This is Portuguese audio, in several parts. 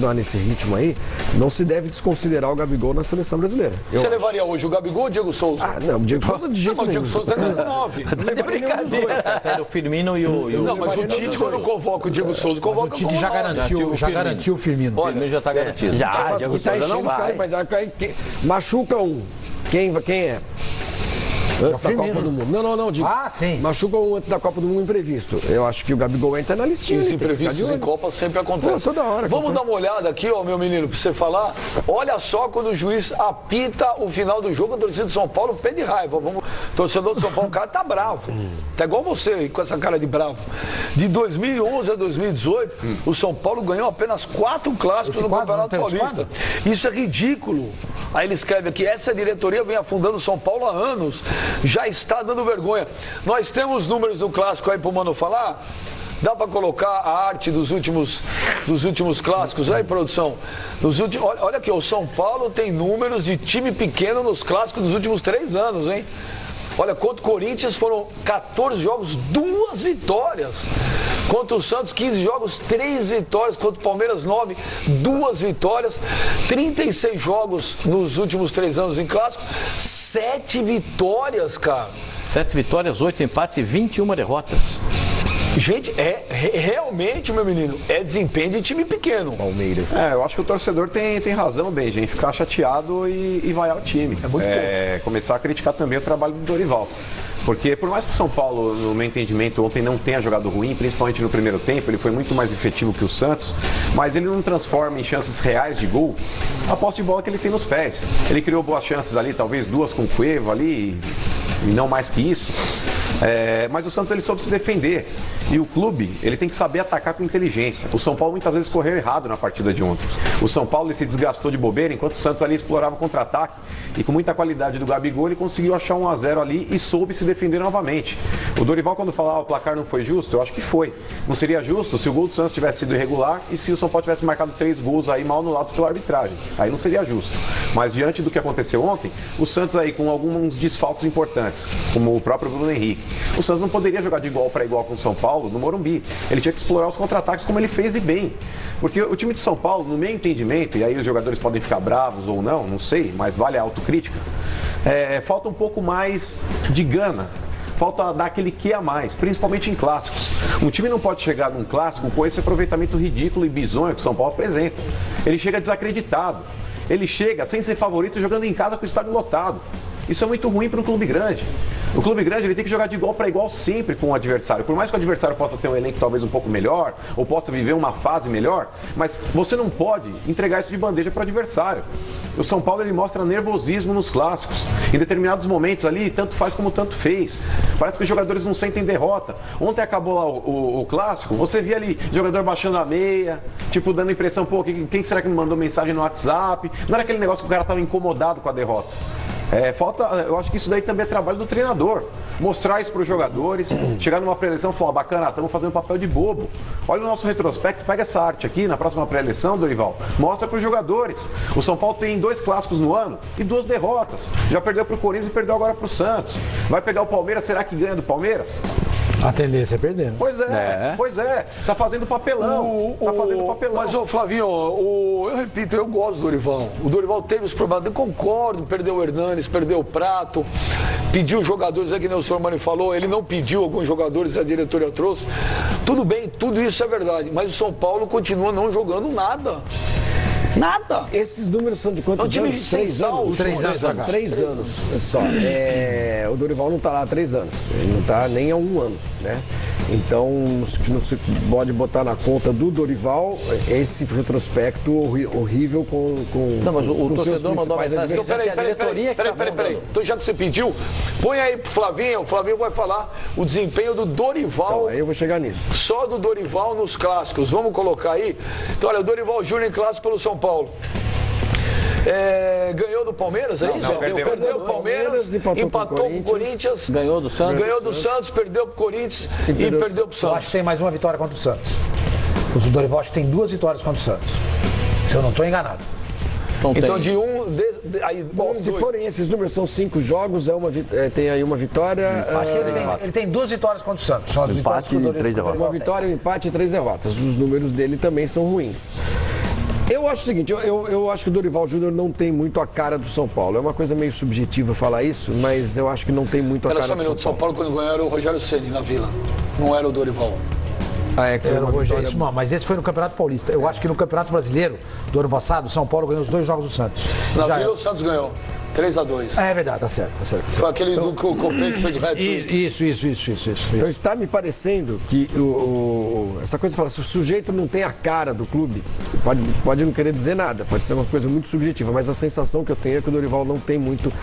continuar nesse ritmo aí, não se deve desconsiderar o Gabigol na seleção brasileira. Você levaria hoje o Gabigol ou o Diego Souza? Ah, não, o Diego Souza de jeito nenhum. O Diego Souza tá com 9. Não levaria nenhum dos dois. O Firmino e o... Não, mas o Tite, quando convoca o Diego Souza, convoca o Tite já garantiu o Firmino. O Firmino já está garantido. Já, Diego Souza não vai. Machuca um. Quem é? Antes da Copa do Mundo. Não, digo. Sim. Machuca um antes da Copa do Mundo imprevisto. Eu acho que o Gabigol entra na listinha. Os imprevistos em Copa sempre acontecem. Toda hora. Vamos dar uma olhada aqui, ó, meu menino, pra você falar. Olha só quando o juiz apita o final do jogo, a torcida de São Paulo pede raiva. Torcedor de São Paulo, o cara tá bravo. Tá igual você aí, com essa cara de bravo. De 2011 a 2018, o São Paulo ganhou apenas 4 clássicos no Campeonato Paulista. Isso é ridículo. Aí ele escreve aqui, essa diretoria vem afundando o São Paulo há anos. Já está dando vergonha. Nós temos números do clássico aí pro Mano falar? Dá para colocar a arte dos últimos clássicos aí, produção? Olha aqui, o São Paulo tem números de time pequeno nos clássicos dos últimos 3 anos, hein? Olha, contra o Corinthians foram 14 jogos, 2 vitórias. Contra o Santos, 15 jogos, 3 vitórias. Contra o Palmeiras, 9, 2 vitórias. 36 jogos nos últimos 3 anos em clássico, 7 vitórias, cara. 7 vitórias, 8 empates e 21 derrotas. Gente, realmente, meu menino, é desempenho de time pequeno. Palmeiras. Eu acho que o torcedor tem razão, Benjamin, ficar chateado e vaiar o time. É muito bom. Começar a criticar também o trabalho do Dorival. Porque por mais que o São Paulo, no meu entendimento, ontem não tenha jogado ruim, principalmente no primeiro tempo, ele foi muito mais efetivo que o Santos, mas ele não transforma em chances reais de gol a posse de bola que ele tem nos pés. Ele criou boas chances ali, talvez 2 com o Cueva ali, e não mais que isso. Mas o Santos ele soube se defender. E o clube, ele tem que saber atacar com inteligência. O São Paulo muitas vezes correu errado na partida de ontem. O São Paulo ele se desgastou de bobeira, enquanto o Santos ali explorava o contra-ataque. E com muita qualidade do Gabigol, ele conseguiu achar 1-0 ali e soube se defender novamente. O Dorival, quando falava o placar não foi justo, eu acho que foi. Não seria justo se o gol do Santos tivesse sido irregular e se o São Paulo tivesse marcado 3 gols aí mal anulados pela arbitragem. Aí não seria justo. Mas diante do que aconteceu ontem, o Santos aí com alguns desfalques importantes, como o próprio Bruno Henrique, o Santos não poderia jogar de igual para igual com o São Paulo no Morumbi. Ele tinha que explorar os contra-ataques como ele fez e bem. Porque o time de São Paulo, no meu entendimento, e aí os jogadores podem ficar bravos ou não sei, mas vale a autocrítica, falta um pouco mais de gana. Falta dar aquele que a mais, principalmente em clássicos. Um time não pode chegar num clássico com esse aproveitamento ridículo e bizonho que o São Paulo apresenta. Ele chega desacreditado. Ele chega sem ser favorito jogando em casa com o estádio lotado. Isso é muito ruim para um clube grande. O clube grande ele tem que jogar de igual para igual sempre com o adversário. Por mais que o adversário possa ter um elenco talvez um pouco melhor, ou possa viver uma fase melhor, mas você não pode entregar isso de bandeja para o adversário. O São Paulo ele mostra nervosismo nos clássicos. Em determinados momentos ali, tanto faz como tanto fez. Parece que os jogadores não sentem derrota. Ontem acabou lá o clássico, você via ali jogador baixando a meia, tipo dando impressão, pô, quem será que me mandou mensagem no WhatsApp? Não era aquele negócio que o cara estava incomodado com a derrota. Eu acho que isso daí também é trabalho do treinador. Mostrar isso para os jogadores, chegar numa pré-eleição e falar, bacana, estamos fazendo papel de bobo. Olha o nosso retrospecto, pega essa arte aqui na próxima pré-eleição, Dorival. Mostra para os jogadores. O São Paulo tem 2 clássicos no ano e 2 derrotas. Já perdeu para o Corinthians e perdeu agora para o Santos. Vai pegar o Palmeiras, será que ganha do Palmeiras? A tendência é perder. Pois é. Tá fazendo papelão. Mas, Flavinho, eu repito, eu gosto do Dorival. O Dorival teve os problemas, eu concordo, perdeu o Hernanes, perdeu o Prato, pediu jogadores, que nem o senhor Mani falou, ele não pediu alguns jogadores, a diretoria trouxe. Tudo bem, tudo isso é verdade, mas o São Paulo continua não jogando nada. Nada. Esses números são de quantos anos? 3 anos? 3 anos só. O Dorival não está lá há 3 anos. Ele não está nem há 1 ano, né? Então, não se pode botar na conta do Dorival esse retrospecto horrível com não, mas o torcedor mandou mensagem. Então, peraí. Então, já que você pediu, põe aí pro Flavinho. O Flavinho vai falar o desempenho do Dorival. Então, aí eu vou chegar nisso. Só do Dorival nos clássicos. Vamos colocar aí. Então, olha, o Dorival Júnior em clássico pelo São Paulo. Ganhou do Palmeiras, é isso? Perdeu o Palmeiras, empatou com o Corinthians, ganhou do Santos, perdeu pro Corinthians e perdeu pro Santos. Eu acho que tem mais uma vitória contra o Santos. O Dorival acho que tem 2 vitórias contra o Santos. Se eu não estou enganado. Então, se forem esses números, são 5 jogos, tem aí uma vitória. Acho que ele tem 2 vitórias contra o Santos. São as vitórias que o Dorival uma vitória, um empate e 3 derrotas. Os números dele também são ruins. Eu acho o seguinte, eu acho que o Dorival Júnior não tem muito a cara do São Paulo. É uma coisa meio subjetiva falar isso, mas eu acho que não tem muito a cara do São Paulo. São Paulo quando ganhou era o Rogério Ceni na Vila, não era o Dorival. Que foi era uma Rogério, vitória... não, mas esse foi no Campeonato Paulista. Eu acho que no Campeonato Brasileiro do ano passado, o São Paulo ganhou os 2 jogos do Santos. Na Vila o Santos ganhou 3-2. É verdade, tá certo. Foi aquele do Copé que foi de hat-trick. Isso. Então está me parecendo que essa coisa de falar, se o sujeito não tem a cara do clube, pode não querer dizer nada, pode ser uma coisa muito subjetiva, mas a sensação que eu tenho é que o Dorival não tem muito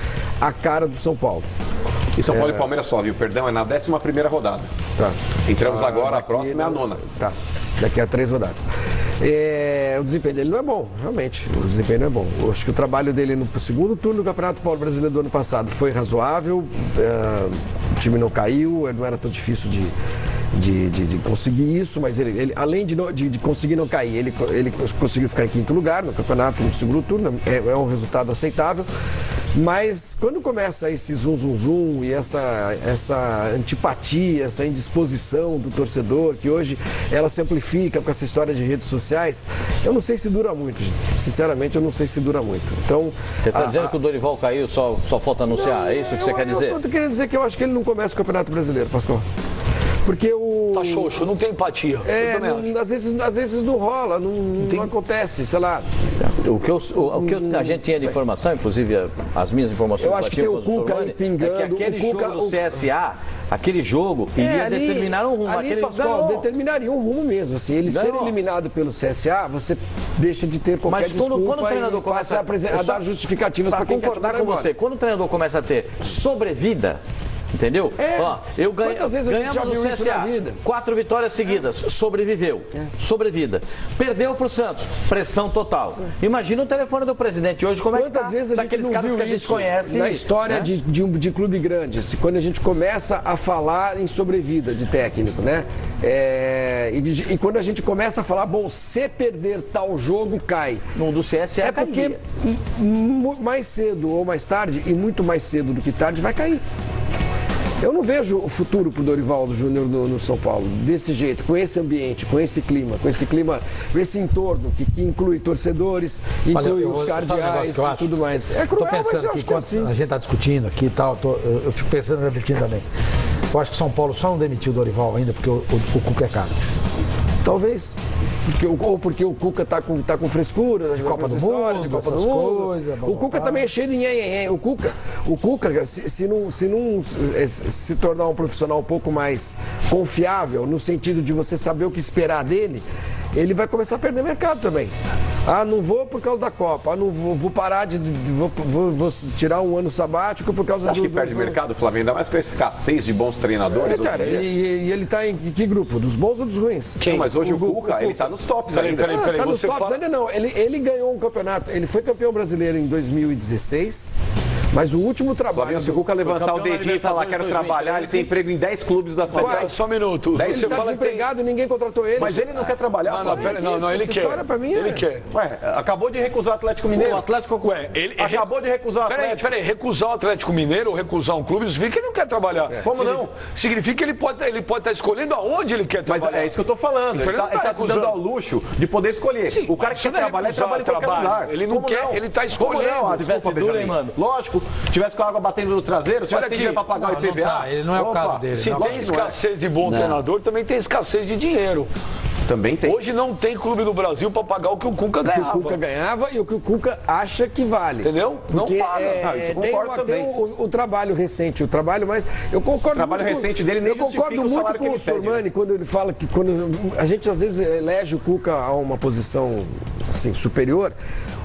a cara do São Paulo. E São Paulo e Palmeiras só, viu? Perdão, é na 11ª rodada. Tá. Entramos agora, a próxima é a 9ª. Tá. Daqui a 3 rodadas. O desempenho dele não é bom, realmente. O desempenho não é bom. Eu acho que o trabalho dele no segundo turno do Campeonato Paulo Brasileiro do ano passado foi razoável. O time não caiu, não era tão difícil de conseguir isso, mas ele além de conseguir não cair, ele conseguiu ficar em 5º lugar no campeonato no segundo turno. É um resultado aceitável. Mas quando começa esse zum e essa antipatia, essa indisposição do torcedor, que hoje ela se amplifica com essa história de redes sociais, eu não sei se dura muito, gente. Sinceramente, eu não sei se dura muito. Então, você está dizendo que o Dorival caiu, só falta anunciar, não, é isso que você quer dizer? Eu estou querendo dizer que eu acho que ele não começa o Campeonato Brasileiro, Pascoal. Porque o... Tá xoxo, não tem empatia. Às vezes não rola, não acontece, sei lá. O que a gente tinha de informação, inclusive as minhas informações... Eu acho que tem o Cuca aí pingando. É que aquele jogo do CSA, aquele jogo, iria determinar um rumo. Ali, Pascoal, determinaria um rumo mesmo. Assim, ele ser eliminado pelo CSA, você deixa de ter qualquer desculpa quando o treinador começa a dar justificativas para quem quer concordar com você, quando o treinador começa a ter sobrevida, entendeu? Eu ganhamos no CSA, 4 vitórias seguidas, sobreviveu, sobrevida. Perdeu pro Santos, pressão total. Imagina o telefone do presidente hoje, como Quantas é que vezes a gente não viu que a gente conhece na história de clube grande, assim, quando a gente começa a falar em sobrevida de técnico, né? E quando a gente começa a falar, bom, se perder tal jogo, cai. No do CSA é porque mais cedo ou mais tarde, e muito mais cedo do que tarde, vai cair. Eu não vejo o futuro pro Dorival Júnior no São Paulo desse jeito, com esse ambiente, com esse clima, com esse entorno que inclui torcedores, inclui os cardeais e tudo mais. É cruel, mas eu acho que é assim. A gente está discutindo aqui e tal, eu fico pensando, refletindo também. Eu acho que São Paulo só não demitiu o Dorival ainda porque o Cuca é caro. Talvez. Porque o Cuca tá com frescura, de Copa do Mundo, Copa do Mundo. O Cuca também é cheio de nhenhenhen. O Cuca, se tornar um profissional um pouco mais confiável, no sentido de você saber o que esperar dele, ele vai começar a perder mercado também. Não vou por causa da Copa. Não vou parar vou tirar um ano sabático por causa Acho que perde mercado, Flávio, ainda mais com a escassez de bons treinadores. Cara, e ele tá em que grupo? Dos bons ou dos ruins? Mas hoje o Cuca, ele tá nos tops ainda. Tá nos tops ainda não. Ele ganhou um campeonato, ele foi campeão brasileiro em 2016. Mas o último trabalho... Se o Cuca levantar o dedinho e falar quero trabalhar, ele tem emprego em 10 clubes da Série A. Só um minuto. Ele está desempregado e ninguém contratou ele. Mas ele não quer trabalhar. Não, ele quer. Ele quer. Ué, acabou de recusar o Atlético Mineiro. O Atlético... ele acabou de recusar o Atlético. Peraí, recusar o Atlético Mineiro ou recusar um clube, significa que ele não quer trabalhar. Como não? Significa que ele pode estar escolhendo aonde ele quer trabalhar. Mas é isso que eu estou falando. Então, ele está se dando ao luxo de poder escolher. Sim, o cara que quer trabalhar, ele trabalha em qualquer lugar. Ele não quer, ele está escolhendo. Desculpa, Benjamin. Mano. Lógico, tivesse com a água batendo no traseiro, se tivesse dinheiro para pagar o IPVA. Ele não é o caso dele. Se tem escassez de bom treinador, também tem escassez de dinheiro. Também tem. Hoje não tem clube no Brasil para pagar o que o Cuca ganhava. O que o Cuca ganhava e o que o Cuca acha que vale. Entendeu? Porque não paga. Isso eu concordo também. Tem o trabalho recente, mas eu concordo. O trabalho recente dele nem justifica o salário que ele pede. Eu concordo muito com o Sormani quando ele fala que quando a gente às vezes elege o Cuca a uma posição assim, superior.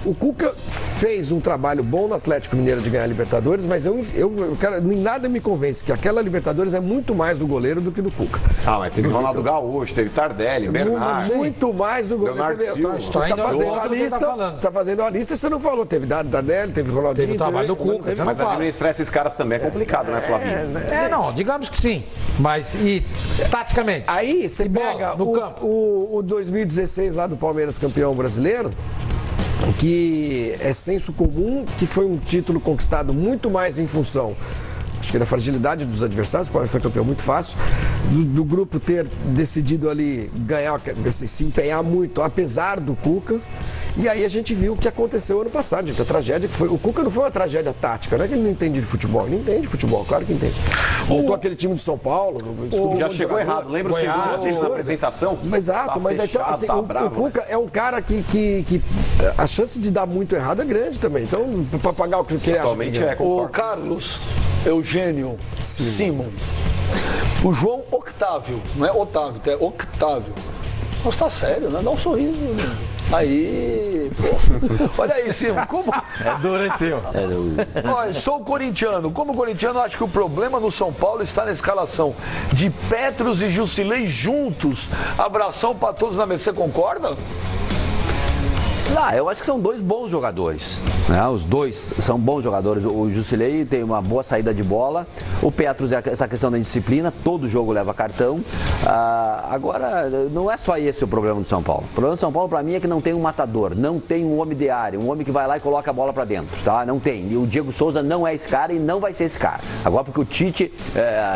O Cuca fez um trabalho bom no Atlético Mineiro de ganhar a Libertadores, mas em nada me convence que aquela Libertadores é muito mais do goleiro do que do Cuca. Mas teve Ronaldo Gaúcho, teve Tardelli, Bernard. Muito mais do goleiro. Você está fazendo a lista, você está fazendo a lista e você não falou. Teve Tardelli, teve Ronaldinho. Teve o trabalho do Cuca. Mas administrar esses caras também é complicado, né, Flavinho? Não, digamos que sim. Mas, taticamente? Aí você pega o 2016 lá do Palmeiras campeão brasileiro, que é senso comum, que foi um título conquistado muito mais em função, acho que da fragilidade dos adversários. O Palmeiras foi campeão muito fácil, do grupo ter decidido ali ganhar, se empenhar muito, apesar do Cuca, E aí a gente viu o que aconteceu ano passado, gente. A tragédia que foi. O Cuca não foi uma tragédia tática, não é que ele não entende de futebol. Ele entende de futebol, claro que entende. Montou aquele time de São Paulo. Já chegou errado. Lembra o segundo tempo na apresentação? Exato, mas então, assim, o Cuca é um cara que a chance de dar muito errado é grande também. Então, para pagar o que ele acha. O Carlos Eugênio Simon. O João Octávio, não é Otávio, é Octávio. Mas tá sério, né? Dá um sorriso. Aí, pô. Olha aí, Simon, como... É duro, hein, Simon? É duro. Olha, sou corintiano. Como corintiano, acho que o problema no São Paulo está na escalação de Petros e Jusilei juntos. Abração para todos na mesa. Você concorda? Eu acho que são dois bons jogadores, né? Os dois são bons jogadores. O Jusilei tem uma boa saída de bola. O Petros é essa questão da disciplina. Todo jogo leva cartão. Agora, não é só esse o problema do São Paulo. O problema do São Paulo, para mim, é que não tem um matador, não tem um homem de área, um homem que vai lá e coloca a bola para dentro, tá? Não tem. E o Diego Souza não é esse cara e não vai ser esse cara. Agora, porque o Tite,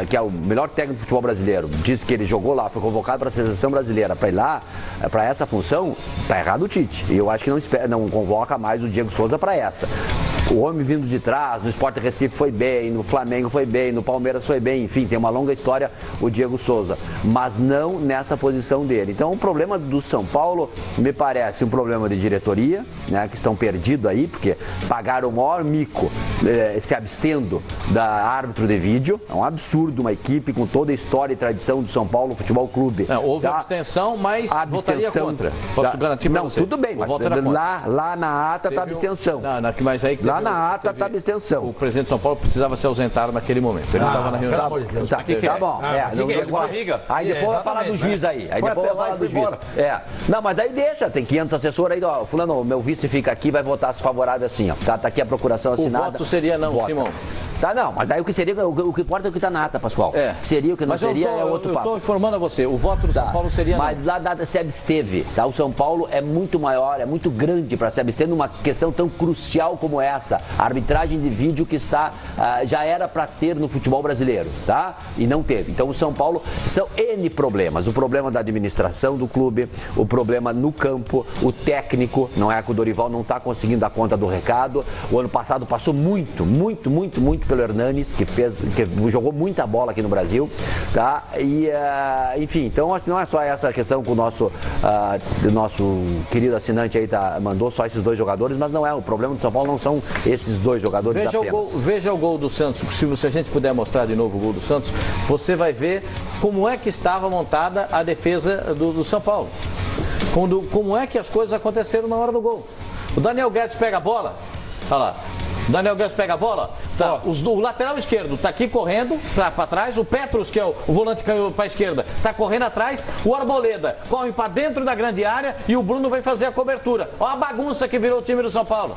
que é o melhor técnico do futebol brasileiro, disse que ele jogou lá, foi convocado para a seleção brasileira para ir lá, para essa função, tá errado o Tite. E eu acho que não convoca mais o Diego Souza para essa. O homem vindo de trás, no Sport Recife foi bem, no Flamengo foi bem, no Palmeiras foi bem, enfim, tem uma longa história o Diego Souza, mas não nessa posição dele. Então o problema do São Paulo me parece um problema de diretoria, né, que estão perdidos aí, porque pagaram o maior mico se abstendo da árbitro de vídeo. É um absurdo uma equipe com toda a história e tradição do São Paulo Futebol Clube. Houve abstenção, mas votaria contra. Posso garantir para você? Tudo bem, mas lá na ata está abstenção. Mas aí lá na ata está abstenção. O presidente de São Paulo precisava se ausentar naquele momento. Ele estava na reunião. Tá bom. Aí depois vai falar do juiz aí. Aí depois vai falar do juiz. Não, mas daí deixa. Tem 500 assessores aí. Ó, fulano, meu vice fica aqui, vai votar se favorável assim, ó. Tá aqui a procuração assinada. O voto seria não, Simão. Tá, não, mas daí o que seria, o que importa é o que está na ata, Pascoal. Seria o que não seria é outro papo. Eu estou informando a você, o voto do São Paulo seria não. Mas lá se absteve, tá? O São Paulo é muito maior, é muito grande para se abster numa questão tão crucial como essa. A arbitragem de vídeo que está, já era para ter no futebol brasileiro, tá? E não teve. Então o São Paulo, são N problemas. O problema da administração do clube, o problema no campo, o técnico, não é que o Dorival não está conseguindo dar conta do recado. O ano passado passou muito pelo Hernanes, que jogou muita bola aqui no Brasil, tá? E, enfim, então acho que não é só essa questão que o nosso querido assinante aí mandou, só esses dois jogadores, mas não é. O problema do São Paulo não são esses dois jogadores apenas. Veja o gol do Santos, se a gente puder mostrar de novo o gol do Santos, você vai ver como é que estava montada a defesa do São Paulo. Como é que as coisas aconteceram na hora do gol. O Daniel Guedes pega a bola, olha lá. O Daniel Guedes pega a bola, o lateral esquerdo está aqui correndo para trás, o Petros, que é o volante que caiu para a esquerda, está correndo atrás, o Arboleda corre para dentro da grande área e o Bruno vai fazer a cobertura. Olha a bagunça que virou o time do São Paulo.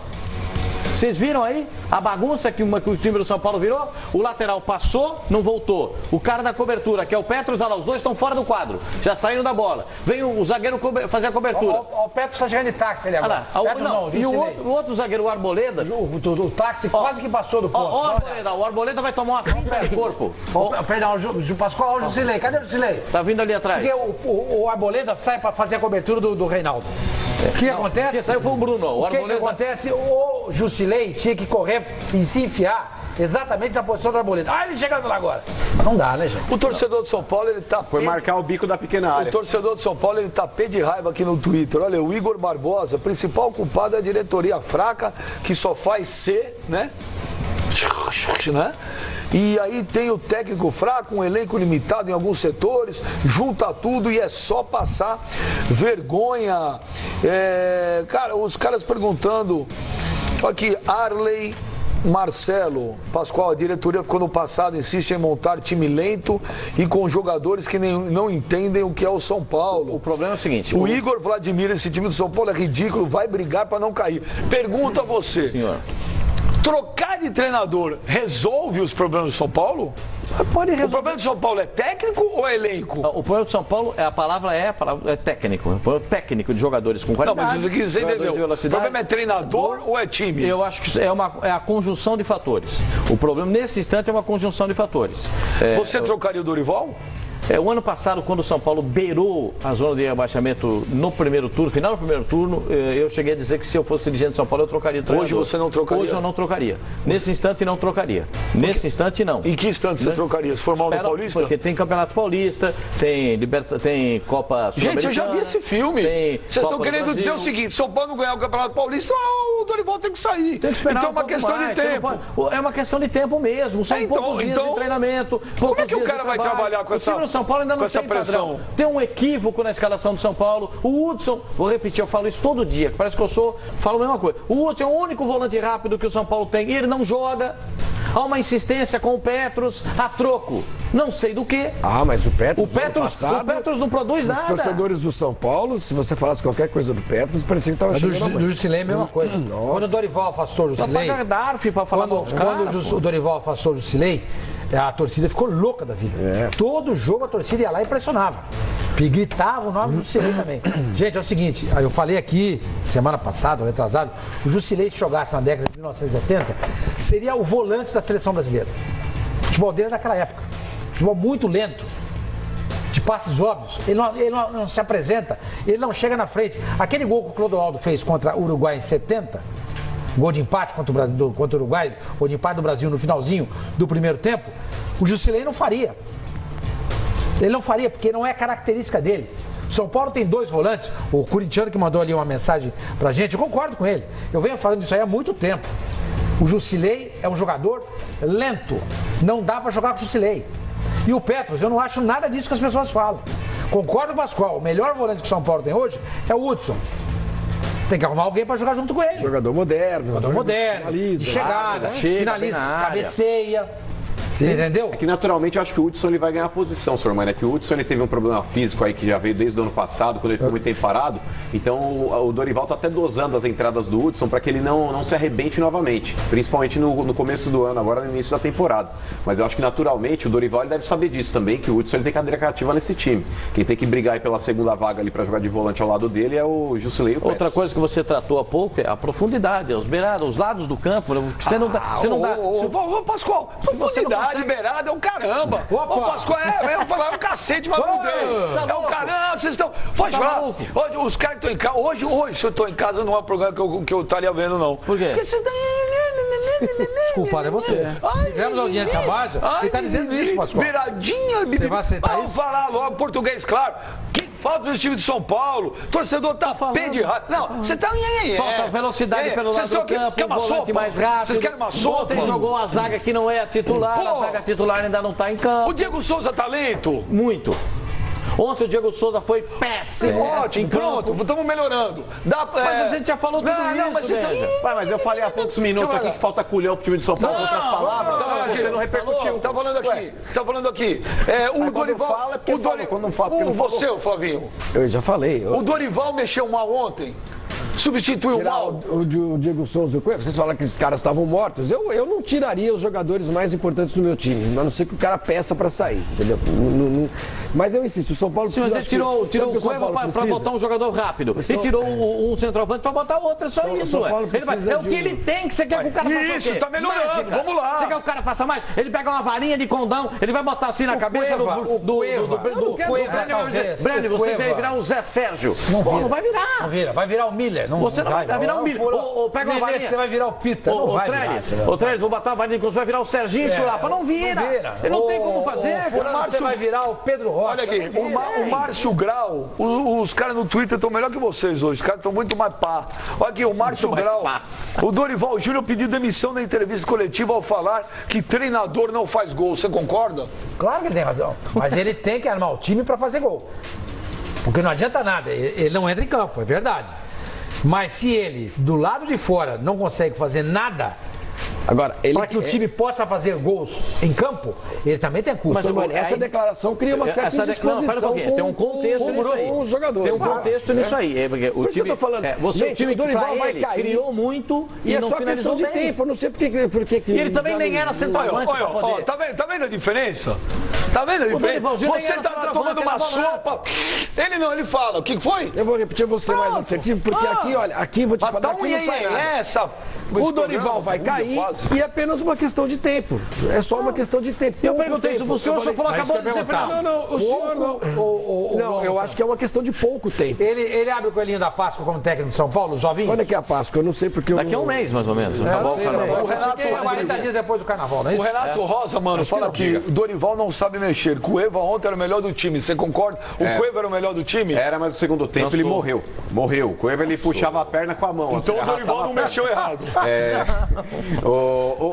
Vocês viram aí a bagunça que o time do São Paulo virou? O lateral passou, não voltou. O cara da cobertura, que é o Petros, olha lá, os dois estão fora do quadro. Já saíram da bola. Vem o zagueiro fazer a cobertura. O Petros está chegando de táxi ali agora. E o outro zagueiro, o Arboleda... O táxi quase que passou do posto. O Arboleda vai tomar uma falta de corpo. Perdão, o Pascoal, olha o Jusilei. Cadê o Jusilei? Tá vindo ali atrás. Porque o Arboleda sai para fazer a cobertura do Reinaldo. O que acontece? Quem saiu foi o Bruno. O que acontece? O Jusilei tinha que correr e se enfiar exatamente na posição do Arboleda. Ele chegando lá agora. Mas não dá, né, gente? O torcedor de São Paulo, ele tá... Foi marcar o bico da pequena área. O torcedor de São Paulo, ele tá pé de raiva aqui no Twitter. Olha, o Igor Barbosa, principal culpado é a diretoria fraca, que só faz ser, né? E aí tem o técnico fraco, um elenco limitado em alguns setores, junta tudo e é só passar vergonha. Cara, os caras perguntando, aqui, Arley Marcelo, Pascoal, a diretoria ficou no passado, insiste em montar time lento e com jogadores que não entendem o que é o São Paulo. O problema é o seguinte... O Igor Vladimir, esse time do São Paulo é ridículo, vai brigar para não cair. Pergunto a você... Senhor. Trocar de treinador resolve os problemas do São Paulo? Pode resolver. O problema do São Paulo é técnico ou é elenco? O problema do São Paulo, a palavra é técnico. O problema técnico de jogadores com qualidade. Não, mas isso aqui você entendeu. O problema é treinador ou é time? Eu acho que é a conjunção de fatores. O problema nesse instante é uma conjunção de fatores. Você trocaria o Dorival? O ano passado, quando o São Paulo beirou a zona de rebaixamento no primeiro turno, final do primeiro turno, eu cheguei a dizer que se eu fosse dirigente de São Paulo, eu trocaria o treinador. Hoje você não trocaria? Hoje eu não trocaria. Nesse instante, não trocaria. Nesse instante, não. Em que instante você trocaria? Se for mal do Paulista? Porque tem Campeonato Paulista, tem Copa Sul-Americana. Gente, eu já vi esse filme. Vocês estão querendo dizer o seguinte, São Paulo não ganhar o Campeonato Paulista, o Dorival tem que sair. Tem que esperar então é uma questão de tempo. É uma questão de tempo mesmo. São poucos dias de treinamento. Como é que o cara vai trabalhar com essa pressão? O time do São Paulo ainda não tem padrão. Tem um equívoco na escalação do São Paulo. O Hudson, vou repetir, eu falo isso todo dia, parece que falo a mesma coisa. O Hudson é o único volante rápido que o São Paulo tem e ele não joga. Há uma insistência com o Petros a troco. Não sei do que. Mas o Petros o Petros não produz nada. Os torcedores do São Paulo, se você falasse qualquer coisa do Petros, parecia que estava chegando do Jusilei é a mesma coisa. Quando o Dorival afastou o Jusilei... Quando o Dorival afastou o Jusilei, a torcida ficou louca da vida. Todo jogo a torcida ia lá e pressionava. E gritava o nome do Jusilei também. Gente, é o seguinte, eu falei aqui, semana passada, retrasado, o Jusilei, se jogasse na década de 1970, seria o volante da seleção brasileira. O futebol dele é daquela época. Futebol muito lento, de passes óbvios. Ele não se apresenta, ele não chega na frente. Aquele gol que o Clodoaldo fez contra o Uruguai em 70, gol de empate contra o Uruguai, gol de empate do Brasil no finalzinho do primeiro tempo, o Jusilei não faria. Ele não faria, porque não é característica dele. São Paulo tem 2 volantes, o corintiano que mandou ali uma mensagem pra gente, eu concordo com ele. Eu venho falando isso aí há muito tempo. O Jusilei é um jogador lento, não dá pra jogar com o Jusilei. E o Petros, eu não acho nada disso que as pessoas falam. Concordo com o Pascoal, o melhor volante que o São Paulo tem hoje é o Hudson. Tem que arrumar alguém pra jogar junto com ele. Jogador moderno. Finaliza. De chegada, finaliza, cabeceia. Sim. Entendeu? É que naturalmente eu acho que o Hudson ele vai ganhar posição, senhor Mano. É que o Hudson ele teve um problema físico aí que já veio desde o ano passado, quando ele ficou muito tempo parado. Então o Dorival tá até dosando as entradas do Hudson para que ele não se arrebente novamente. Principalmente no começo do ano, agora no início da temporada. Mas eu acho que naturalmente o Dorival ele deve saber disso também, que o Hudson ele tem cadeira cativa nesse time. Quem tem que brigar aí pela segunda vaga ali para jogar de volante ao lado dele é o Jusilei. Outra coisa que você tratou há pouco é a profundidade, os beirados, os lados do campo. Você não dá. Ô, Pascoal, profundidade. Liberado é o caramba. O Pascoal é o cacete, mas não tem. É o caramba, vocês estão. Pode falar. Hoje, os caras que estão em casa. Hoje, se eu estou em casa, não é um programa que eu estaria vendo, não. Por quê? Porque vocês estão. Desculpado é você. Se tivermos audiência baixa, ele está dizendo isso, Pascoal. Beiradinha, você vai aceitar vamos isso? falar logo português, claro. Que falta do time de São Paulo. Torcedor tá pé de rato. Não, você tá. Falta velocidade pelo lado do campo, um volante mais rápido. Vocês querem uma sopa? Ontem jogou a zaga que não é a titular, a zaga titular ainda não tá em campo. O Diego Souza tá lento? Muito. Ontem o Diego Souza foi péssimo. Ótimo, pronto, estamos melhorando. Mas a gente já falou tudo isso, mas eu falei há poucos minutos aqui que falta culhão pro time de São Paulo, outras palavras. Você não repercutiu. Tá falando aqui. O Dorival fala porque fala, quando não fala porque não fala. Você, Flavinho. Eu já falei. O Dorival mexeu mal ontem. Substituiu mal. O Diego Souza e o Cueva, vocês falam que esses caras estavam mortos. Eu não tiraria os jogadores mais importantes do meu time, a não ser que o cara peça pra sair, entendeu? Mas eu insisto, o São Paulo precisa... Você tirou o Cueva pra botar um jogador rápido e tirou um centroavante pra botar outro, é só isso. É o que ele tem, que você quer que o cara faça o quê? Isso, tá melhorando, vamos lá. Você quer que o cara faça mais? Ele pega uma varinha de condão, ele vai botar assim na cabeça do Cueva, talvez. Breno, você vai virar um Zé Sérgio. Não vai virar. Não vira, vai virar o Miller. Você não vai virar o Miller. Pega uma varinha. Você vai virar o Pita. Ô, Trellis, vou botar a varinha que você vai virar o Serginho Chulapa. Não vira. Ele não tem como fazer. Você vai virar o Pedro Rocha. Olha aqui, o Márcio Grau, os caras no Twitter estão melhor que vocês hoje. Os caras estão muito mais pá. Olha aqui, o Márcio Grau. O Dorival Júnior pediu demissão na entrevista coletiva ao falar que treinador não faz gol. Você concorda? Claro que ele tem razão. Mas ele tem que armar o time para fazer gol. Porque não adianta nada. Ele não entra em campo, é verdade. Mas se ele, do lado de fora, não consegue fazer nada para que o time possa fazer gols em campo, ele também tem custo. Mas essa declaração cria uma certa indisposição tem um contexto nisso aí. Tem um contexto nisso aí. O time, eu tô falando, o time do Dorival vai cair, criou muito e não finalizou bem. É só questão de tempo, eu não sei por que e ele também nem era centroavante para poder. Tá vendo a diferença? Tá vendo a diferença? Você tá tomando uma sopa. Ele não, ele fala. O que foi? Eu vou repetir você mais assertivo, porque aqui, olha, aqui vou te falar que não sai nada. O Dorival vai cair E é apenas uma questão de tempo. É só uma questão de tempo. Eu perguntei isso pro senhor, o senhor falou, acabou de dizer pra mim. Não, o senhor não. Não, eu acho que é uma questão de pouco tempo. Ele abre o coelhinho da Páscoa como técnico de São Paulo, Jovinho? Quando é que é a Páscoa? Eu não sei porque Daqui a um mês, mais ou menos. O Renato, 40 dias depois do carnaval, não é isso? O Renato Rosa, mano, fala que o Dorival não sabe mexer. Cueva ontem era o melhor do time. Você concorda? O Cueva era o melhor do time? Era, mas no segundo tempo ele morreu. O Cueva ele puxava a perna com a mão. Então o Dorival não mexeu errado.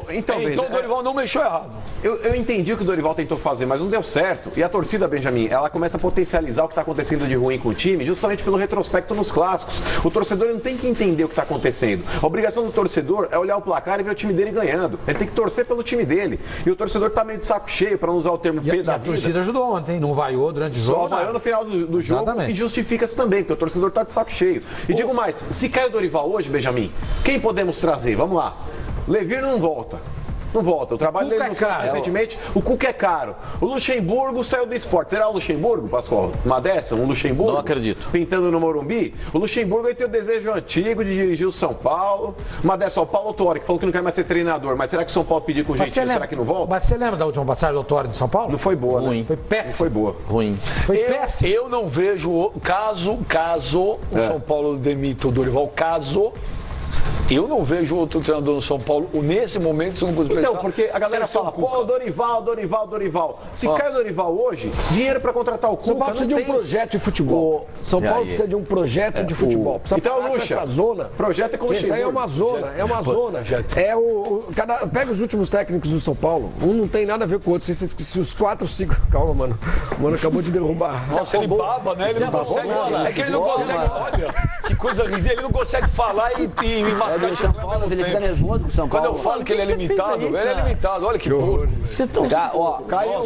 Então o Dorival não mexeu errado. Eu entendi o que o Dorival tentou fazer, mas não deu certo. E a torcida, Benjamin, ela começa a potencializar o que está acontecendo de ruim com o time, justamente pelo retrospecto nos clássicos. O torcedor não tem que entender o que está acontecendo. A obrigação do torcedor é olhar o placar e ver o time dele ganhando. Ele tem que torcer pelo time dele. E o torcedor está meio de saco cheio, para não usar o termo P da vida. A torcida ajudou ontem, não vaiou durante o jogo. Só vaiou no final do jogo e justifica-se também, porque o torcedor está de saco cheio. E digo mais, se cai o Dorival hoje, Benjamin, quem podemos trazer? Vamos lá. Levir não volta. Não volta. O trabalho dele no Santos recentemente, o Cuca é caro. O Luxemburgo saiu do esporte. Será o Luxemburgo, Pascoal? Uma dessa? Um Luxemburgo? Não acredito. Pintando no Morumbi? O Luxemburgo tem o desejo antigo de dirigir o São Paulo. Uma dessa, o Paulo Autuori, que falou que não quer mais ser treinador. Mas será que o São Paulo pediu com jeitinho? Será que não volta? Mas você lembra da última passagem do Autuori de São Paulo? Não foi boa, ruim. Né? Foi péssimo. Não foi boa. Ruim. Foi péssimo. Eu não vejo, caso o São Paulo demita o Dorival, eu não vejo outro treinador no São Paulo nesse momento. Não consigo então, porque a galera fala, pô, Dorival. Se cai o Dorival hoje, dinheiro para contratar o Cuca. São Paulo precisa de um projeto de futebol. São Paulo precisa de um projeto de futebol. Precisa então, Luxa, essa zona. Projeto é com isso aí é uma zona, pega os últimos técnicos do São Paulo. Um não tem nada a ver com o outro. Se os 4, 5. Calma, mano. O mano acabou de derrubar. Nossa, ele baba, né? Ele não consegue falar. É que ele não consegue. Olha, que coisa ridícula. Ele não consegue falar e São Paulo, ele fica nervoso com o São Paulo. Quando eu falo que ele é limitado, ele é limitado. Olha que porra. Você tão... Caiu.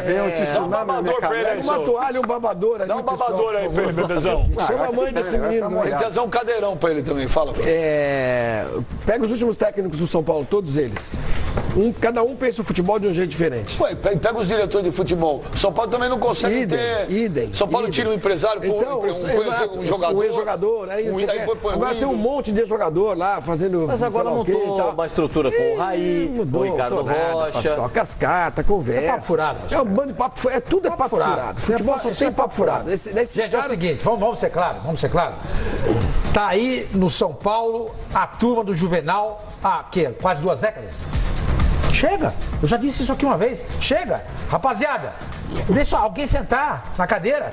Vem um tsunami na minha cabeça. Uma toalha, um babador ali, dá um babador aí pra ele, bebezão. Chama a mãe desse menino. Ele quer dar um cadeirão pra ele também. Fala pra ele. Pega os últimos técnicos do São Paulo, todos eles. Cada um pensa o futebol de um jeito diferente. Pega os diretores de futebol. São Paulo também não consegue ter... São Paulo tira um empresário, um jogador. Um ex-jogador. Agora tem um monte de jogador lá fazendo. Mas agora montou uma estrutura com o Raí, o Ricardo Rocha. Pascoal, cascata, conversa. É papo furado. É um bando de papo furado. Tudo é papo furado. Futebol só tem papo furado. Gente, é o seguinte, vamos ser claros. Tá aí no São Paulo a turma do Juvenal há quase 2 décadas. Chega, eu já disse isso aqui uma vez. Chega, rapaziada, deixa alguém sentar na cadeira.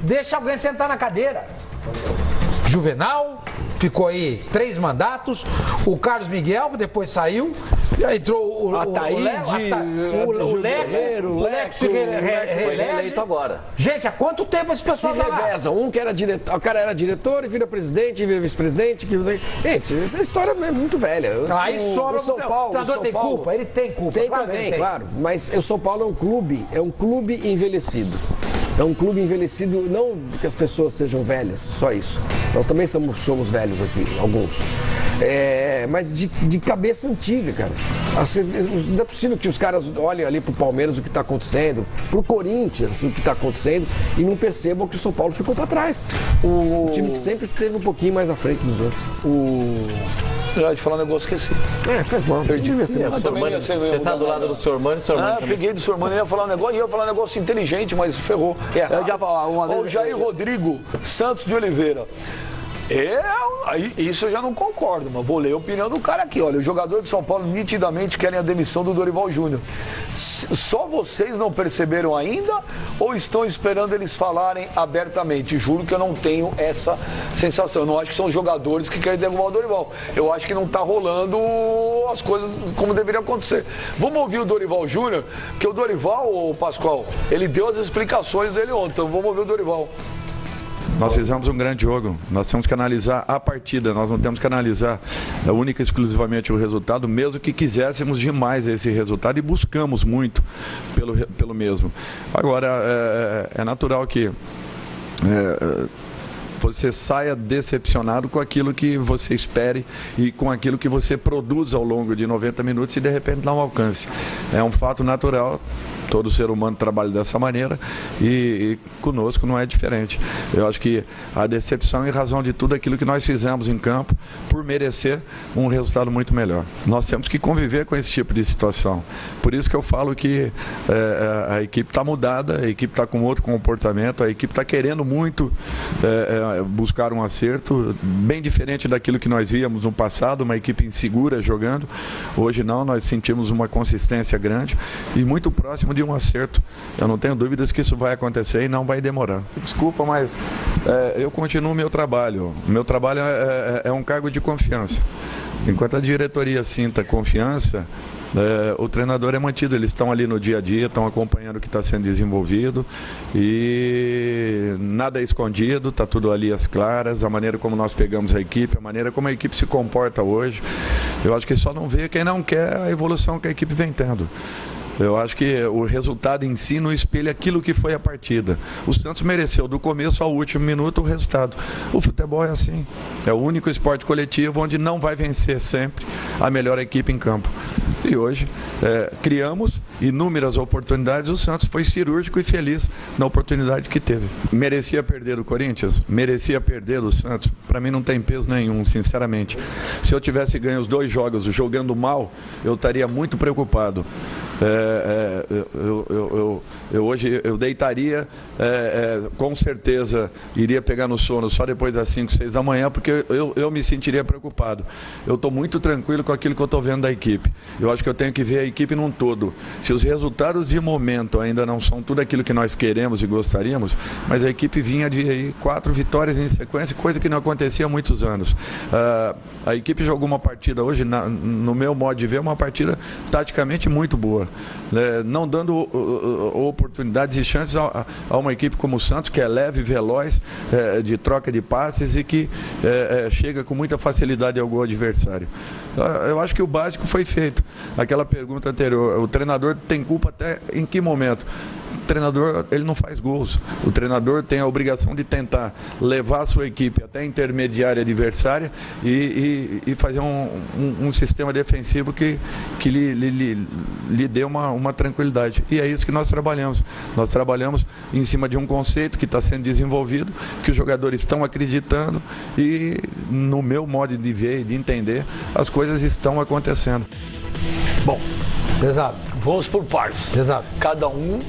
Deixa alguém sentar na cadeira. Juvenal, ficou aí 3 mandatos. O Carlos Miguel, que depois saiu. Entrou o Leco se reelege agora. Gente, há quanto tempo esse pessoal se reveza? Um que era diretor, o cara era diretor e vira presidente, vira vice-presidente. Gente, essa história é muito velha. Aí sobra o São Paulo. O treinador tem culpa? Ele tem culpa. Tem também, claro. Mas o São Paulo é um clube envelhecido. É um clube envelhecido, não que as pessoas sejam velhas, só isso. Nós também somos velhos aqui, alguns. Mas de cabeça antiga, cara. Não é possível que os caras olhem ali pro Palmeiras o que está acontecendo, pro Corinthians o que está acontecendo e não percebam que o São Paulo ficou para trás. O time que sempre esteve um pouquinho mais à frente dos outros. Eu ia te falar um negócio, esqueci. Faz mal. Perdi. Você tá do lado do Sr. Mano, peguei do Sr. Mano, ia falar um negócio inteligente, mas ferrou. O Jair Rodrigo Santos de Oliveira. Isso eu já não concordo, mas vou ler a opinião do cara aqui. Olha, os jogadores de São Paulo nitidamente querem a demissão do Dorival Júnior. Só vocês não perceberam ainda ou estão esperando eles falarem abertamente? Juro que eu não tenho essa sensação. Eu não acho que são os jogadores que querem derrubar o Dorival. Eu acho que não está rolando as coisas como deveriam acontecer. Vamos ouvir o Dorival Júnior, porque o Dorival, Pascoal, ele deu as explicações dele ontem. Então vamos ouvir o Dorival. Nós fizemos um grande jogo, nós temos que analisar a partida, nós não temos que analisar única e exclusivamente o resultado, mesmo que quiséssemos demais esse resultado e buscamos muito pelo mesmo. Agora, é natural que você saia decepcionado com aquilo que você espere e com aquilo que você produz ao longo de 90 minutos e de repente não alcance. É um fato natural Todo ser humano trabalha dessa maneira e conosco não é diferente. Eu acho que a decepção em razão de tudo aquilo que nós fizemos em campo por merecer um resultado muito melhor. Nós temos que conviver com esse tipo de situação. Por isso que eu falo que a equipe está mudada, a equipe está com outro comportamento, a equipe está querendo muito buscar um acerto, bem diferente daquilo que nós víamos no passado, uma equipe insegura jogando. Hoje não, nós sentimos uma consistência grande e muito próximo de um acerto. Eu não tenho dúvidas que isso vai acontecer e não vai demorar. Desculpa, mas eu continuo o meu trabalho. O meu trabalho é um cargo de confiança. Enquanto a diretoria sinta confiança, o treinador é mantido. Eles estão ali no dia a dia, estão acompanhando o que está sendo desenvolvido e nada é escondido, está tudo ali às claras, a maneira como nós pegamos a equipe, a maneira como a equipe se comporta hoje. Eu acho que só não vê quem não quer a evolução que a equipe vem tendo. Eu acho que o resultado em si não espelha aquilo que foi a partida. O Santos mereceu do começo ao último minuto o resultado. O futebol é assim. É o único esporte coletivo onde não vai vencer sempre a melhor equipe em campo. E hoje criamos inúmeras oportunidades. O Santos foi cirúrgico e feliz na oportunidade que teve. Merecia perder o Corinthians? Merecia perder o Santos? Para mim não tem peso nenhum, sinceramente. Se eu tivesse ganho os 2 jogos jogando mal, eu estaria muito preocupado. Hoje eu deitaria, com certeza iria pegar no sono só depois das 5, 6 da manhã, porque eu me sentiria preocupado. Eu estou muito tranquilo com aquilo que eu estou vendo da equipe. Eu acho que eu tenho que ver a equipe num todo. Se os resultados de momento ainda não são tudo aquilo que nós queremos e gostaríamos, mas a equipe vinha de 4 vitórias em sequência, coisa que não acontecia há muitos anos. A equipe jogou uma partida hoje, no meu modo de ver, uma partida taticamente muito boa. Não dando oportunidades e chances a uma equipe como o Santos, que é leve, veloz, de troca de passes e que chega com muita facilidade ao gol adversário. Eu acho que o básico foi feito. Aquela pergunta anterior, o treinador tem culpa até em que momento? O treinador, ele não faz gols. O treinador tem a obrigação de tentar levar a sua equipe até a intermediária adversária e fazer um sistema defensivo que lhe dê uma tranquilidade. E é isso que nós trabalhamos. Nós trabalhamos em cima de um conceito que está sendo desenvolvido, que os jogadores estão acreditando e, no meu modo de ver e de entender, as coisas estão acontecendo. Bom, pesado. Vamos por partes. Pesado. Cada um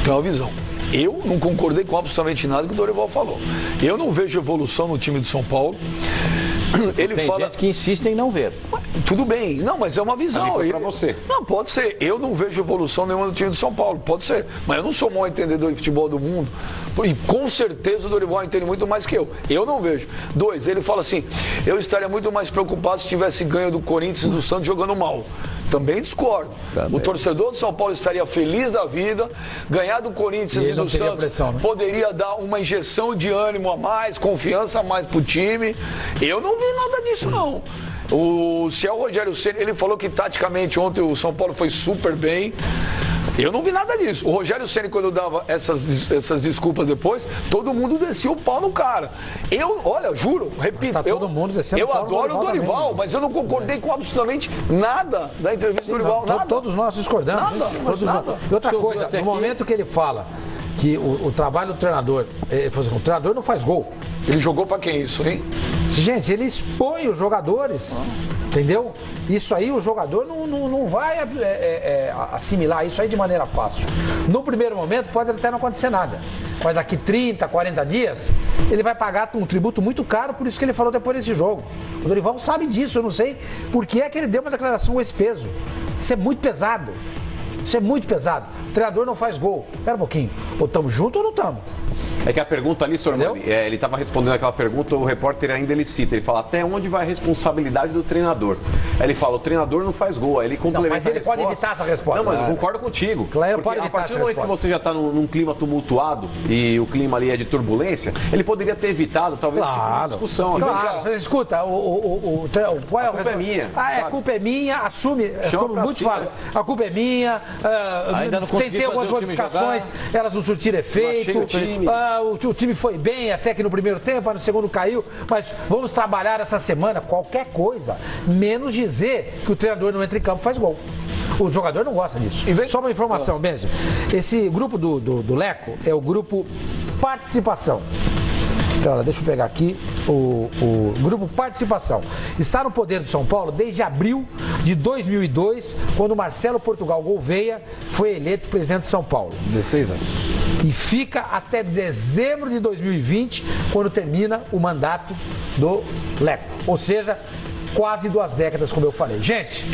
tem uma visão. Eu não concordei com absolutamente nada que o Dorival falou. Eu não vejo evolução no time de São Paulo. Tem gente que insiste em não ver. Tudo bem, não, mas é uma visão. Para você. Não, pode ser. Eu não vejo evolução nenhuma no time de São Paulo, pode ser. Mas eu não sou o maior entendedor de futebol do mundo. E com certeza o Dorival entende muito mais que eu. Eu não vejo. 2, ele fala assim, eu estaria muito mais preocupado se tivesse ganho do Corinthians e do Santos jogando mal. Também discordo. O torcedor do São Paulo estaria feliz da vida, ganhar do Corinthians e do Santos pressão, né? Poderia dar uma injeção de ânimo a mais, confiança a mais pro time. Eu não vi nada disso, não. Se é o Rogério Ceni, ele falou que taticamente ontem o São Paulo foi super bem. Eu não vi nada disso. O Rogério Ceni, quando dava essas desculpas depois, todo mundo descia o pau no cara. Olha, juro, repito, eu adoro o Dorival, também, mas eu não concordei com absolutamente nada da entrevista do Dorival. Nada. Todos nós discordamos. Nada. E outra coisa, no momento que ele fala que o trabalho do treinador, ele falou assim, o treinador não faz gol. Ele jogou pra quem isso, hein? Gente, ele expõe os jogadores, entendeu? Isso aí o jogador não vai assimilar isso aí de maneira fácil. No primeiro momento pode até não acontecer nada, mas daqui 30, 40 dias, ele vai pagar um tributo muito caro, por isso que ele falou depois desse jogo. O Dorival sabe disso, eu não sei por que é que ele deu uma declaração com esse peso. Isso é muito pesado. Isso é muito pesado. O treinador não faz gol. Espera um pouquinho. Ou estamos juntos ou não estamos? É que a pergunta ali, senhor Mami, ele estava respondendo aquela pergunta, o repórter ainda ele cita, ele fala até onde vai a responsabilidade do treinador. Aí ele fala, o treinador não faz gol, aí ele complementa. Mas ele pode evitar essa resposta. Não, mas eu concordo contigo. Claro, porque a partir do momento que você já está num clima tumultuado e o clima ali é de turbulência, ele poderia ter evitado talvez uma discussão. Claro, escuta, qual é a culpa é minha. A culpa é minha, assume, como muitos falam, a culpa é minha, tentei algumas modificações, elas não surtiram efeito, o time foi bem até que no primeiro tempo, no segundo caiu, mas vamos trabalhar essa semana qualquer coisa, menos dizer que o treinador não entra em campo e faz gol. O jogador não gosta disso. Só uma informação, Benja. Esse grupo do Leco é o grupo Participação. Então, deixa eu pegar aqui o grupo Participação. Está no poder do São Paulo desde abril de 2002, quando Marcelo Portugal Gouveia foi eleito presidente de São Paulo. 16 anos. E fica até dezembro de 2020, quando termina o mandato do Leco. Ou seja, quase 2 décadas, como eu falei. Gente,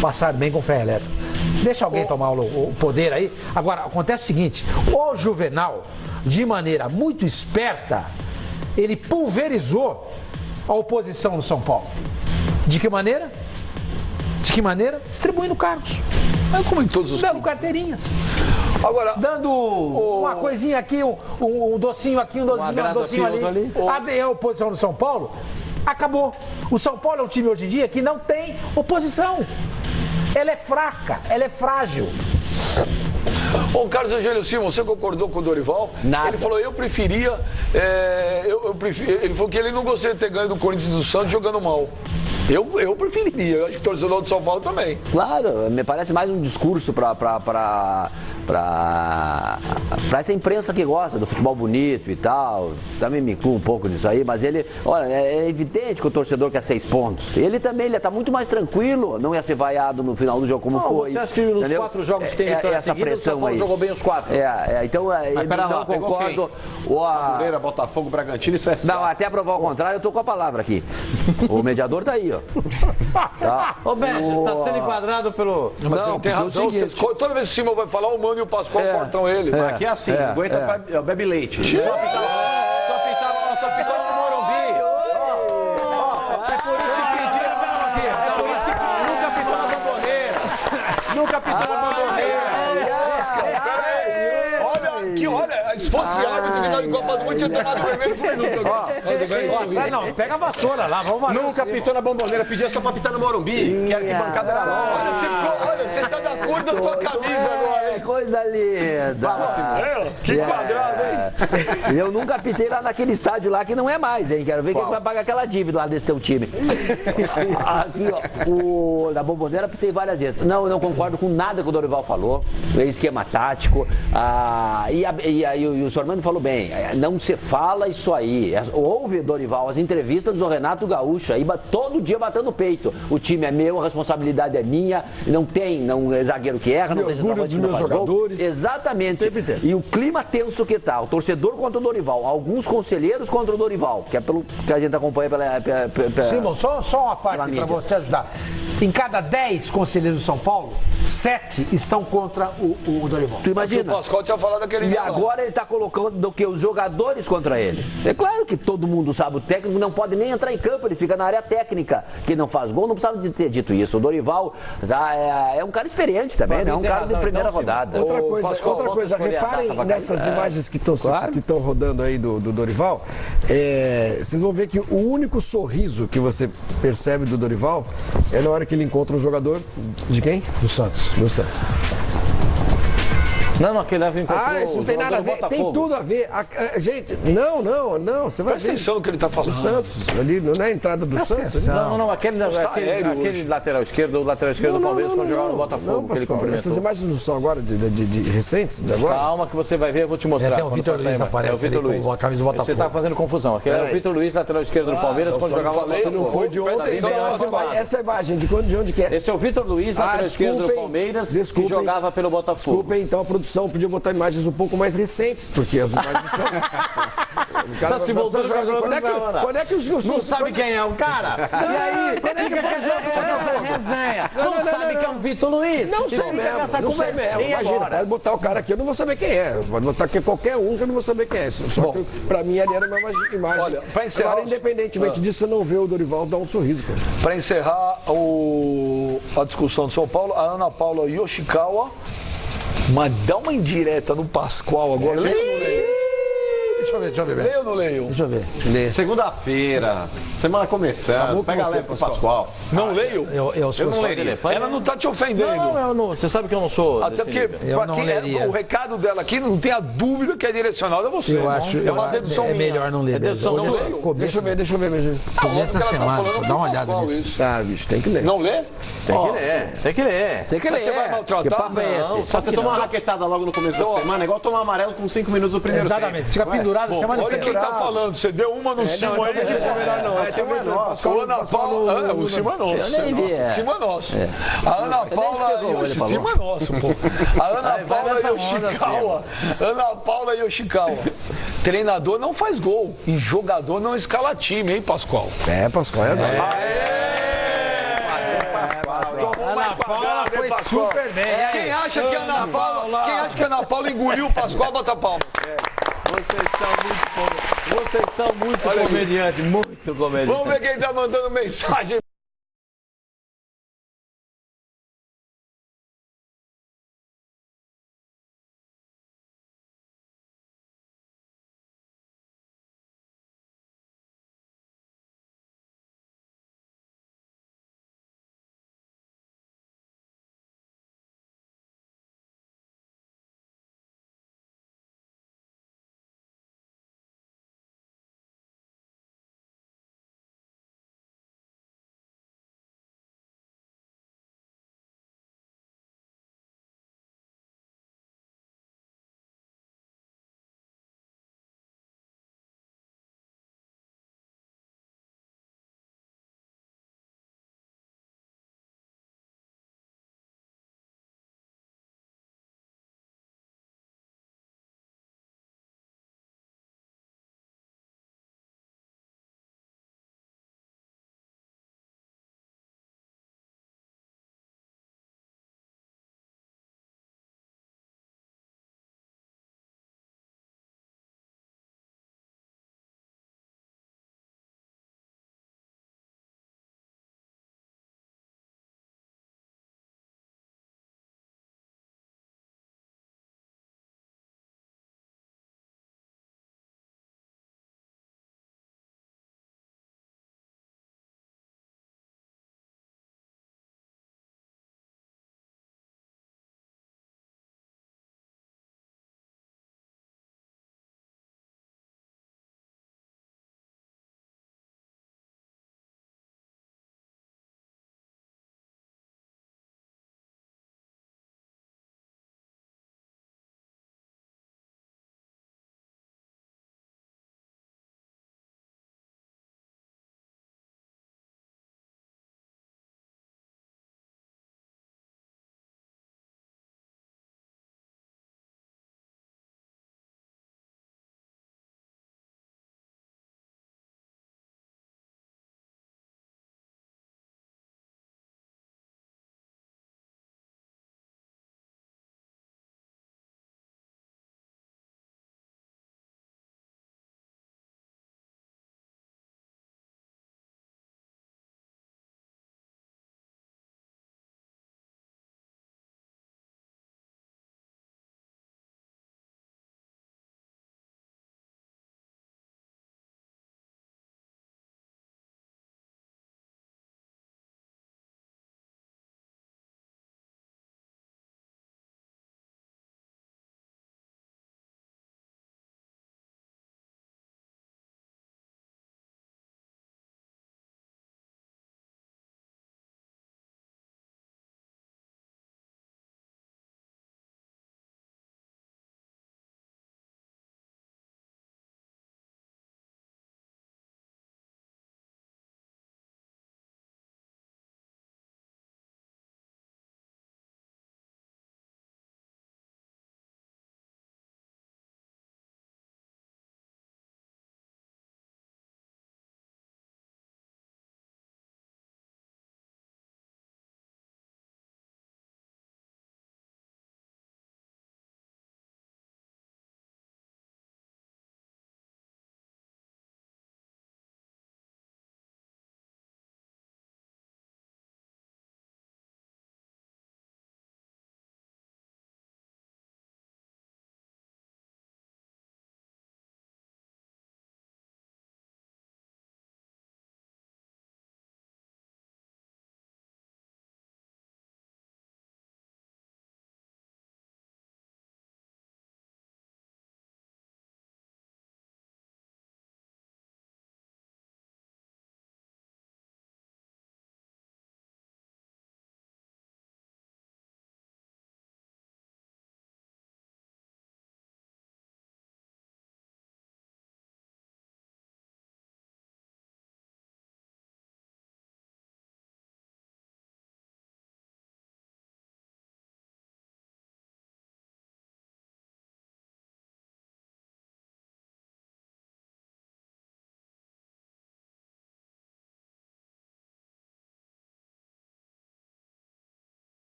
passar bem com ferro elétrico. Deixa alguém tomar o poder aí. Agora, acontece o seguinte, o Juvenal, de maneira muito esperta, ele pulverizou a oposição no São Paulo. De que maneira? Distribuindo cargos. Como em todos os dando carteirinhas. Agora, dando uma coisinha aqui, um docinho aqui, um docinho ali. A oposição do São Paulo acabou. O São Paulo é um time hoje em dia que não tem oposição. Ela é fraca, ela é frágil. Ô, Carlos Eugênio Simon, você concordou com o Dorival? Nada. Ele falou, eu preferia... ele falou que ele não gostaria de ter ganho do Corinthians e do Santos jogando mal. Eu preferiria, eu acho que o torcedor do São Paulo também. Claro, me parece mais um discurso para essa imprensa que gosta do futebol bonito e tal. Também me incluo um pouco nisso aí, mas ele, olha, é evidente que o torcedor quer 6 pontos. Ele também, ele está muito mais tranquilo, não ia ser vaiado no final do jogo como foi. Você acha que nos 4 jogos que tem vitória essa seguida, pressão o São Paulo aí jogou bem os 4? Então eu não concordo. Madureira, Botafogo, Bragantino e CSA. Não, até provar o contrário, eu tô com a palavra aqui. O mediador tá aí, ó. Tá. Ô, Benja, está sendo enquadrado pelo... Não, tem razão. Toda vez que o Simão vai falar, o Mano e o Pascoal cortam ele. Mas aqui é assim, aguenta bebe leite. Só pitava no Morumbi. É por isso que pediram aqui. É por isso que nunca pitou na Bomboneira. Nunca pitou na Bomboneira. Olha, se fosse árbitro de final de Copa do Mundo, tinha tomado o vermelho por minuto. Não, pega a vassoura lá, vamos lá. Nunca pitou na Bomboneira, pedia só pra pitar no Morumbi, que arquibancada era longa. Olha, você tá da cor da tua camisa agora, hein? Coisa linda. Que quadrado, hein? Eu nunca pitei lá naquele estádio lá que não é mais, hein? Quero ver quem vai pagar aquela dívida lá desse teu time. Aqui, ó, na Bomboneira pitei várias vezes. Não, eu não concordo com nada que o Dorival falou. O esquema tático. E o senhor Mano falou bem, não se fala isso aí. Ouve, Dorival, as entrevistas do Renato Gaúcho aí, todo dia batendo o peito. O time é meu, a responsabilidade é minha, não tem zagueiro que erra, não tem centroavante que não faz gol. Exatamente. E o clima tenso que tá, o torcedor contra o Dorival, alguns conselheiros contra o Dorival, que é pelo que a gente acompanha pela Simão, só uma parte para você ajudar. Em cada 10 conselheiros do São Paulo, 7 estão contra o Dorival. Tu imagina? O Pascoal tinha falado daquele... E agora ele está colocando os jogadores contra ele. É claro que todo mundo sabe, o técnico não pode nem entrar em campo, ele fica na área técnica. Quem não faz gol não precisava de ter dito isso. O Dorival é um cara experiente também, né? É um cara de primeira rodada. Outra coisa, reparem nessas imagens que estão rodando aí do Dorival. Vocês vão ver que o único sorriso que você percebe do Dorival é na hora que ele encontra um jogador de quem? Do Santos. Do Santos. Não, aquele leva encontrou. Isso não tem nada a ver, tem tudo a ver. Gente, não, você vai ver. Presta atenção no que ele está falando. O Santos, ali, não é a entrada do Santos? Não, aquele lateral esquerdo, o lateral esquerdo do Palmeiras quando jogava no Botafogo, que ele cumprimentou. Essas imagens não são agora de recentes, de agora? Calma que você vai ver, eu vou te mostrar. Até o Vitor Luiz aparece, é o Vitor Luiz. Com a camisa do Botafogo. Você está fazendo confusão. Aquele é o Vitor Luiz, lateral esquerdo do Palmeiras, quando jogava no Botafogo. Não foi de ontem, essa imagem, de onde que é? Esse é o Vitor Luiz, lateral esquerdo do Palmeiras, que jogava pelo Botafogo. Desculpem, então a produção podia botar imagens um pouco mais recentes, porque as imagens são... Tá se voltando quando é que os não sabe quem é o cara? E aí? Quando é que foi resenha? Não sabe quem é o Vitor Luiz? Não sei mesmo, não sei mesmo. Imagina, pode botar o cara aqui, eu não vou saber quem é. Pode botar aqui qualquer um que eu não vou saber quem é. Só que pra mim ali era a mesma imagem. Olha, pra encerrar... Agora, independentemente disso, você não vê o Dorival dar um sorriso, cara. Pra encerrar a discussão de São Paulo, a Ana Paula Yoshikawa, mas dá uma indireta no Pascoal agora. Leio ou não leio? Deixa eu ver. Leio ou não leio? Deixa eu ver. Segunda-feira, semana começando, pega leve pro Pascoal. Não leio? Eu não leria. Ela não tá te ofendendo. Não, você sabe que eu não sou. Até porque o recado dela aqui, não tem a dúvida que é direcionado a você. Eu acho, é uma dedução minha. Melhor não ler. Deixa eu ver. Deixa eu ver. Começa a semana, dá uma olhada nisso. Bicho, tem que ler. Não lê? Tem que ler. Mas você vai maltratar? Que papo é esse? Só você tomar uma raquetada logo no começo da semana, é igual tomar amarelo com 5 minutos do primeiro tempo. Exatamente, fica pendurado a semana Olha inteira. quem tá falando, você deu uma no cima aí. O Ana Paula, o cima é nosso. Eu nem vi, O cima é nosso. A Ana Paula e o cima é nosso, pô. A Ana Paula e o Yoshikawa. Ana Paula e o Yoshikawa. Treinador não faz gol e jogador não escala time, hein, Pascoal? Pascoal é nóis. Ana Paula foi super bem. Quem acha que a Ana Paula engoliu o Pascoal, bota palmas. Vocês são muito comediantes, muito comediantes. Vamos ver quem tá mandando mensagem.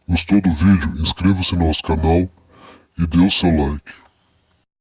Gostou do vídeo? Inscreva-se no nosso canal e dê o seu like.